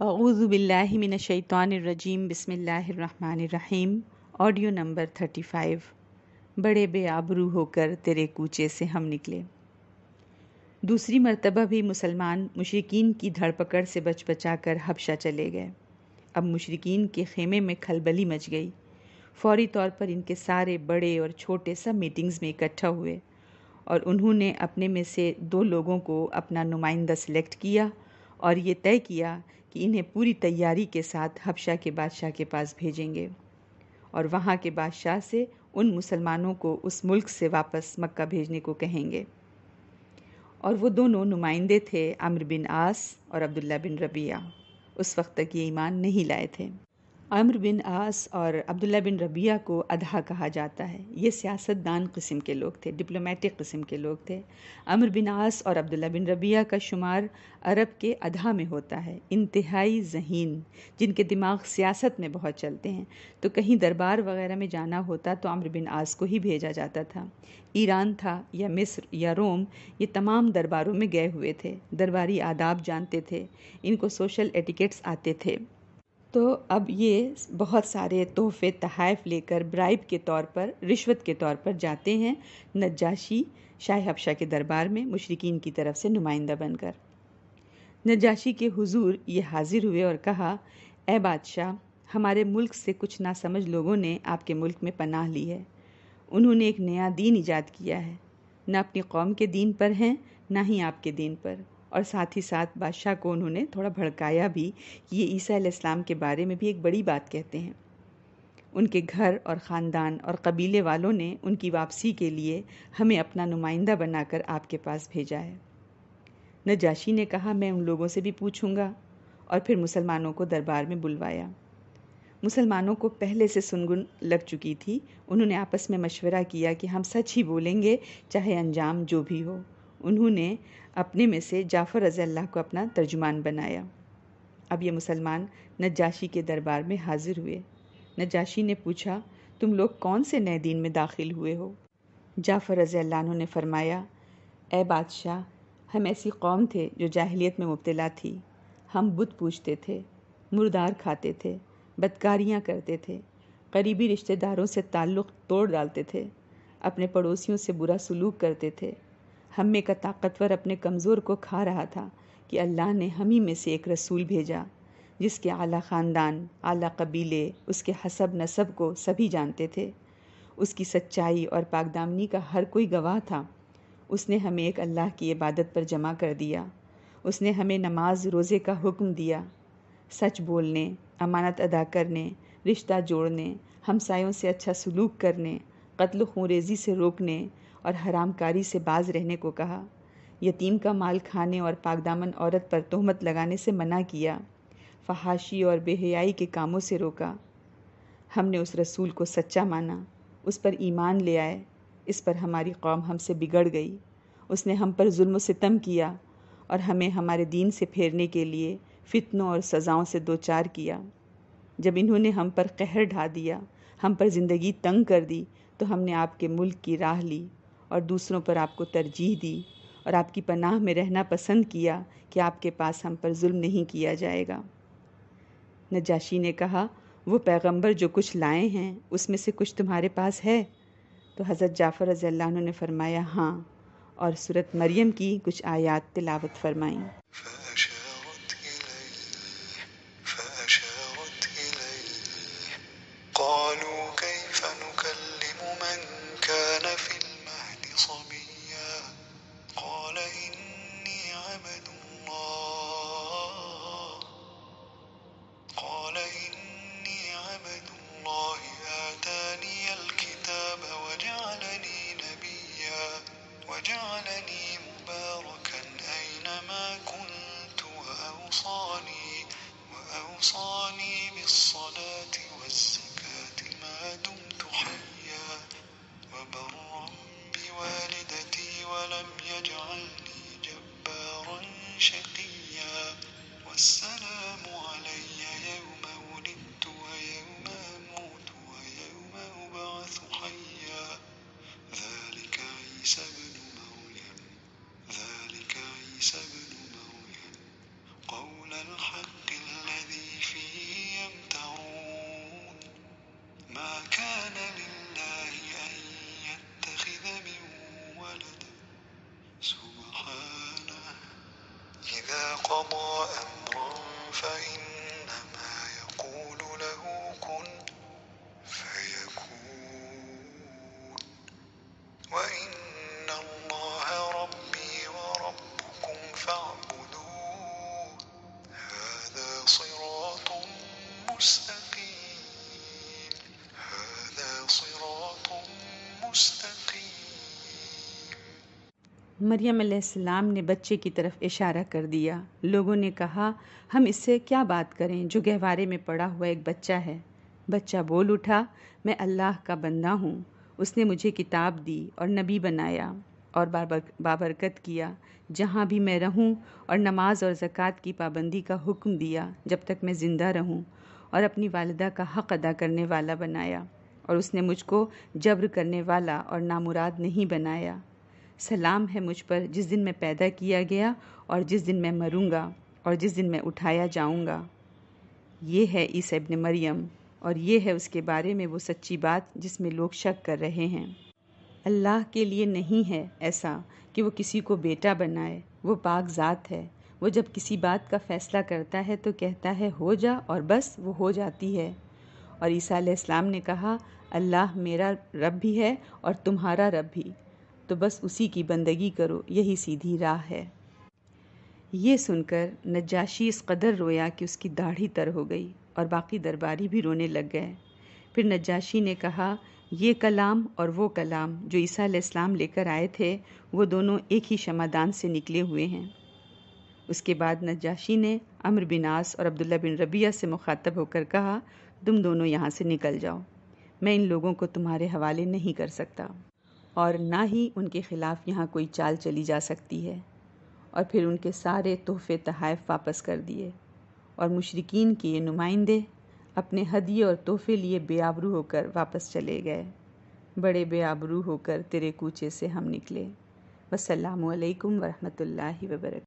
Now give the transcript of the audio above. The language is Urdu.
اعوذ باللہ من الشیطان الرجیم، بسم اللہ الرحمن الرحیم۔ Audio number 35۔ بڑے بے آبرو ہو کر تیرے کوچے سے ہم نکلے۔ دوسری مرتبہ بھی مسلمان مشرکین کی دھڑ پکڑ سے بچ بچا کر حبشہ چلے گئے۔ اب مشرکین کے خیمے میں کھلبلی مچ گئی۔ فوری طور پر ان کے سارے بڑے اور چھوٹے سب میٹنگز میں اکٹھا ہوئے اور انہوں نے اپنے میں سے 2 لوگوں کو اپنا نمائندہ سلیکٹ کیا اور یہ طے کیا کہ انہیں پوری تیاری کے ساتھ حبشہ کے بادشاہ کے پاس بھیجیں گے اور وہاں کے بادشاہ سے ان مسلمانوں کو اس ملک سے واپس مکہ بھیجنے کو کہیں گے۔ اور وہ دونوں نمائندے تھے عمرو بن عاص اور عبداللہ بن ربیعہ۔ اس وقت تک یہ ایمان نہیں لائے تھے۔ عمرو بن عاص اور عبداللہ بن ربیعہ کو ادھا کہا جاتا ہے۔ یہ سیاست دان قسم کے لوگ تھے، ڈپلومیٹک قسم کے لوگ تھے۔ عمرو بن عاص اور عبداللہ بن ربیعہ کا شمار عرب کے ادھا میں ہوتا ہے، انتہائی ذہین، جن کے دماغ سیاست میں بہت چلتے ہیں۔ تو کہیں دربار وغیرہ میں جانا ہوتا تو عمرو بن عاص کو ہی بھیجا جاتا تھا۔ ایران تھا یا مصر یا روم، یہ تمام درباروں میں گئے ہوئے تھے، درباری آداب جانتے تھے، ان کو سوشل ایٹیکیٹس آتے تھے۔ تو اب یہ بہت سارے تحفے تحائف لے کر برائب کے طور پر، رشوت کے طور پر جاتے ہیں نجاشی شاہ حبشہ کے دربار میں مشرکین کی طرف سے نمائندہ بن کر۔ نجاشی کے حضور یہ حاضر ہوئے اور کہا، اے بادشاہ، ہمارے ملک سے کچھ ناسمجھ لوگوں نے آپ کے ملک میں پناہ لی ہے۔ انہوں نے ایک نیا دین ایجاد کیا ہے، نہ اپنی قوم کے دین پر ہیں نہ ہی آپ کے دین پر، اور ساتھ ہی ساتھ بادشاہ کو انہوں نے تھوڑا بھڑکایا بھی کہ یہ عیسیٰ علیہ السلام کے بارے میں بھی ایک بڑی بات کہتے ہیں۔ ان کے گھر اور خاندان اور قبیلے والوں نے ان کی واپسی کے لیے ہمیں اپنا نمائندہ بنا کر آپ کے پاس بھیجا ہے۔ نجاشی نے کہا، میں ان لوگوں سے بھی پوچھوں گا، اور پھر مسلمانوں کو دربار میں بلوایا۔ مسلمانوں کو پہلے سے سنگن لگ چکی تھی۔ انہوں نے آپس میں مشورہ کیا کہ ہم سچ ہی بولیں گے چاہے انجام جو بھی ہو۔ انہوں نے اپنے میں سے جعفر رضی اللہ کو اپنا ترجمان بنایا۔ اب یہ مسلمان نجاشی کے دربار میں حاضر ہوئے۔ نجاشی نے پوچھا، تم لوگ کون سے نئے دین میں داخل ہوئے ہو؟ جعفر رضی اللہ عنہ نے فرمایا، اے بادشاہ، ہم ایسی قوم تھے جو جاہلیت میں مبتلا تھی۔ ہم بت پوجتے تھے، مردار کھاتے تھے، بدکاریاں کرتے تھے، قریبی رشتہ داروں سے تعلق توڑ ڈالتے تھے، اپنے پڑوسیوں سے برا سلوک کرتے تھے۔ ہم میں کا طاقتور اپنے کمزور کو کھا رہا تھا کہ اللہ نے ہم ہی میں سے ایک رسول بھیجا جس کے اعلیٰ خاندان، اعلیٰ قبیلے، اس کے حسب نسب کو سبھی جانتے تھے۔ اس کی سچائی اور پاک دامنی کا ہر کوئی گواہ تھا۔ اس نے ہمیں ایک اللہ کی عبادت پر جمع کر دیا۔ اس نے ہمیں نماز روزے کا حکم دیا، سچ بولنے، امانت ادا کرنے، رشتہ جوڑنے، ہمسایوں سے اچھا سلوک کرنے، قتل و خونریزی سے روکنے اور حرام کاری سے باز رہنے کو کہا۔ یتیم کا مال کھانے اور پاک دامن عورت پر تہمت لگانے سے منع کیا، فحاشی اور بے حیائی کے کاموں سے روکا۔ ہم نے اس رسول کو سچا مانا، اس پر ایمان لے آئے۔ اس پر ہماری قوم ہم سے بگڑ گئی۔ اس نے ہم پر ظلم و ستم کیا اور ہمیں ہمارے دین سے پھیرنے کے لیے فتنوں اور سزاؤں سے دوچار کیا۔ جب انہوں نے ہم پر قہر ڈھا دیا، ہم پر زندگی تنگ کر دی، تو ہم نے آپ کے ملک کی راہ لی اور دوسروں پر آپ کو ترجیح دی اور آپ کی پناہ میں رہنا پسند کیا کہ آپ کے پاس ہم پر ظلم نہیں کیا جائے گا۔ نجاشی نے کہا، وہ پیغمبر جو کچھ لائے ہیں اس میں سے کچھ تمہارے پاس ہے؟ تو حضرت جعفر رضی اللہ عنہ نے فرمایا، ہاں، اور سورۃ مریم کی کچھ آیات تلاوت فرمائیں۔ قالوا كيف نكلم من كان في المهد صبيا قال إني عبد الله آتاني الكتاب وجعلني نبيا وجعلني مباركا أينما كنت فإنما يقول له كن فيكون وإن الله ربي وربكم فاعبدوه هذا صراط مستقيم مریم علیہ السلام نے بچے کی طرف اشارہ کر دیا۔ لوگوں نے کہا ہم اس سے کیا بات کریں جو گہوارے میں پڑا ہوا ایک بچہ ہے۔ بچہ بول اٹھا میں اللہ کا بندہ ہوں، اس نے مجھے کتاب دی اور نبی بنایا اور بابرکت کیا جہاں بھی میں رہوں، اور نماز اور زکوٰۃ کی پابندی کا حکم دیا جب تک میں زندہ رہوں، اور اپنی والدہ کا حق ادا کرنے والا بنایا، اور اس نے مجھ کو جبر کرنے والا اور نامراد نہیں بنایا۔ سلام ہے مجھ پر جس دن میں پیدا کیا گیا اور جس دن میں مروں گا اور جس دن میں اٹھایا جاؤں گا۔ یہ ہے عیسیٰ ابن مریم، اور یہ ہے اس کے بارے میں وہ سچی بات جس میں لوگ شک کر رہے ہیں۔ اللہ کے لیے نہیں ہے ایسا کہ وہ کسی کو بیٹا بنائے، وہ پاک ذات ہے۔ وہ جب کسی بات کا فیصلہ کرتا ہے تو کہتا ہے ہو جا، اور بس وہ ہو جاتی ہے۔ اور عیسیٰ علیہ السلام نے کہا اللہ میرا رب بھی ہے اور تمہارا رب بھی، تو بس اسی کی بندگی کرو، یہی سیدھی راہ ہے۔ یہ سن کر نجاشی اس قدر رویا کہ اس کی داڑھی تر ہو گئی، اور باقی درباری بھی رونے لگ گئے۔ پھر نجاشی نے کہا یہ کلام اور وہ کلام جو عیسیٰ علیہ السلام لے کر آئے تھے وہ دونوں ایک ہی شمعدان سے نکلے ہوئے ہیں۔ اس کے بعد نجاشی نے عمرو بن عاص اور عبداللہ بن ربیعہ سے مخاطب ہو کر کہا تم دونوں یہاں سے نکل جاؤ، میں ان لوگوں کو تمہارے حوالے نہیں کر سکتا، اور نہ ہی ان کے خلاف یہاں کوئی چال چلی جا سکتی ہے۔ اور پھر ان کے سارے تحفے تحائف واپس کر دیے، اور مشرکین کے یہ نمائندے اپنے ہدیے اور تحفے لیے بے آبرو ہو کر واپس چلے گئے۔ بڑے بے آبرو ہو کر تیرے کوچے سے ہم نکلے۔ والسلام علیکم ورحمۃ اللہ وبرکاتہ۔